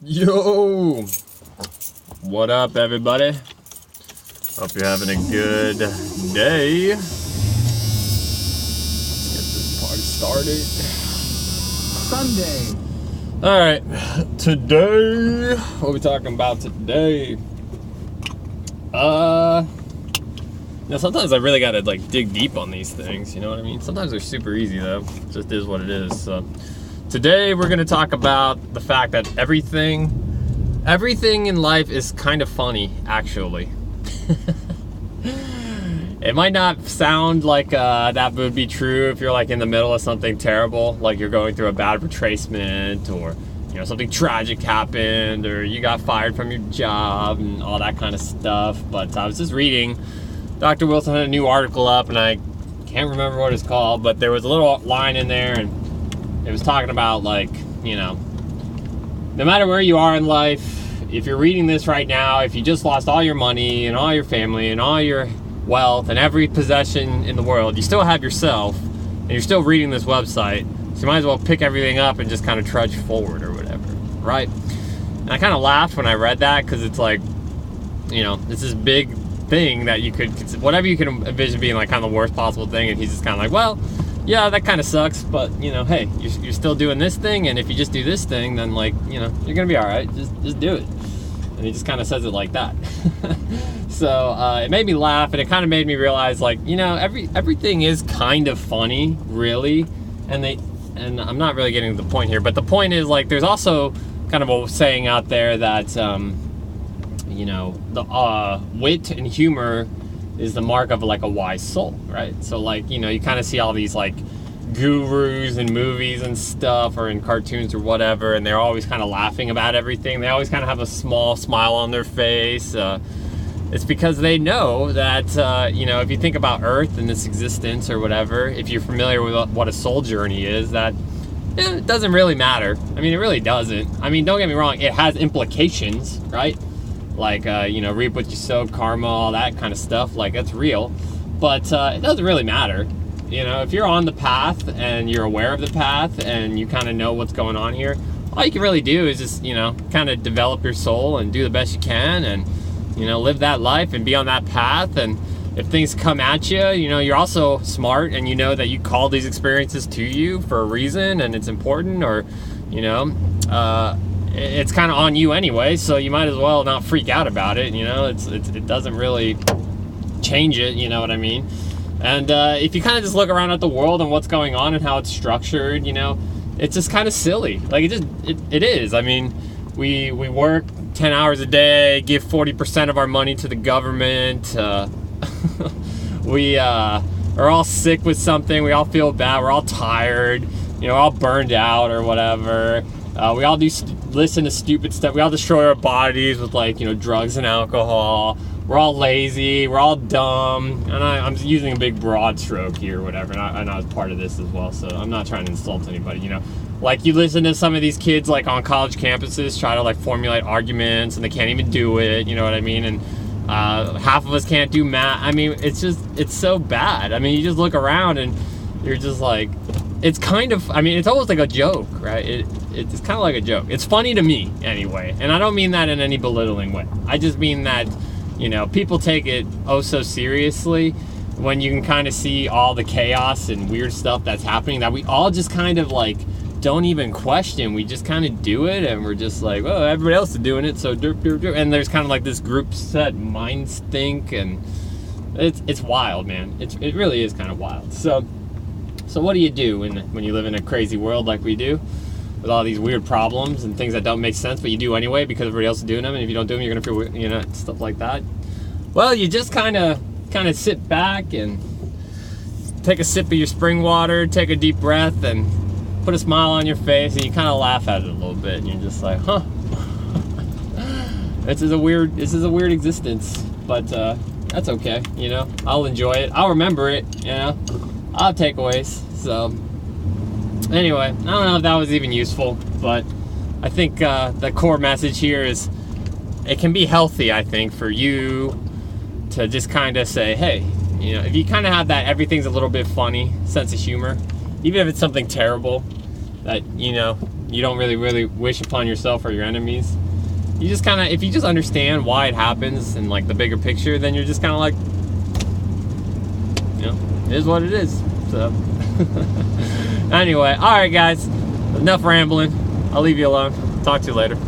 Yo! What up, everybody? Hope you're having a good day. Let's get this party started. Sunday. Alright, today, what are we talking about today? Sometimes I really gotta dig deep on these things, you know what I mean? Sometimes they're super easy though, it just is what it is. So today we're gonna talk about the fact that everything in life is kind of funny, actually. It might not sound like that would be true if you're like in the middle of something terrible, like you're going through a bad retracement, or something tragic happened, or you got fired from your job and all that kind of stuff. But I was just reading, Dr. Wilson had a new article up, and I can't remember what it's called, but there was a little line in there, and it was talking about no matter where you are in life, if you're reading this right now, if you just lost all your money and all your family and all your wealth and every possession in the world, you still have yourself, and you're still reading this website, so you might as well pick everything up and just kind of trudge forward or whatever, right? And I kind of laughed when I read that, because it's like, it's this big thing that you could, whatever you can envision being like kind of the worst possible thing, and he's just kind of like, well, yeah, that kind of sucks, but hey, you're still doing this thing, and if you just do this thing, then you're gonna be all right. Just do it. And he just kind of says it like that. So it made me laugh, and it kind of made me realize, everything is kind of funny, really. And I'm not really getting to the point here, but the point is, there's also kind of a saying out there that the wit and humor is the mark of a wise soul, right? So you kind of see all these gurus in movies and stuff, or in cartoons or whatever, and they're always kind of laughing about everything. They always kind of have a small smile on their face. It's because they know that if you think about Earth and this existence or whatever, if you're familiar with what a soul journey is, that it doesn't really matter. I mean, it really doesn't. I mean, don't get me wrong, it has implications, right? Reap what you sow, karma, all that kind of stuff. That's real. But it doesn't really matter. If you're on the path and you're aware of the path and you kind of know what's going on here, all you can really do is just, kind of develop your soul and do the best you can, and, live that life and be on that path. And if things come at you, you're also smart, and that you call these experiences to you for a reason, and it's important, or, it's kind of on you anyway, so you might as well not freak out about it. It doesn't really change it, you know what I mean? And if you kind of just look around at the world and what's going on and how it's structured, it's just kind of silly. It is. I mean, we work 10 hours a day, give 40% of our money to the government. We are all sick with something. We all feel bad. We're all tired. We're all burned out or whatever. We all listen to stupid stuff. We all destroy our bodies with drugs and alcohol. We're all lazy. We're all dumb. And I'm using a big broad stroke here or whatever. And I was part of this as well, so I'm not trying to insult anybody. You listen to some of these kids on college campuses try to formulate arguments, and they can't even do it. You know what I mean? And half of us can't do math. I mean, it's so bad. I mean, you just look around and you're just it's kind of, it's almost like a joke, right? It's kind of like a joke. It's funny to me anyway, and I don't mean that in any belittling way. I just mean that people take it oh so seriously when you can kind of see all the chaos and weird stuff that's happening, that we all just kind of don't even question. We just kind of do it, and we're just well, everybody else is doing it, so and there's kind of this group set mind think, and it's wild, man. It really is kind of wild. So what do you do when you live in a crazy world like we do, with all these weird problems and things that don't make sense, but you do anyway because everybody else is doing them, and if you don't do them, you're gonna feel weird, stuff like that? Well, you just kind of sit back and take a sip of your spring water, take a deep breath, and put a smile on your face, and you kind of laugh at it a little bit, and you're just huh. This is a weird existence, but that's okay. I'll enjoy it. I'll remember it. I'll have takeaways. So anyway, I don't know if that was even useful, but I think the core message here is it can be healthy, I think, for you to just kind of say, hey, if you kind of have that everything's a little bit funny sense of humor, even if it's something terrible that you don't really wish upon yourself or your enemies. You just kind of, if you just understand why it happens and like the bigger picture, then you're just kind of like, you know, it is what it is. So anyway, all right guys, enough rambling. I'll leave you alone. Talk to you later.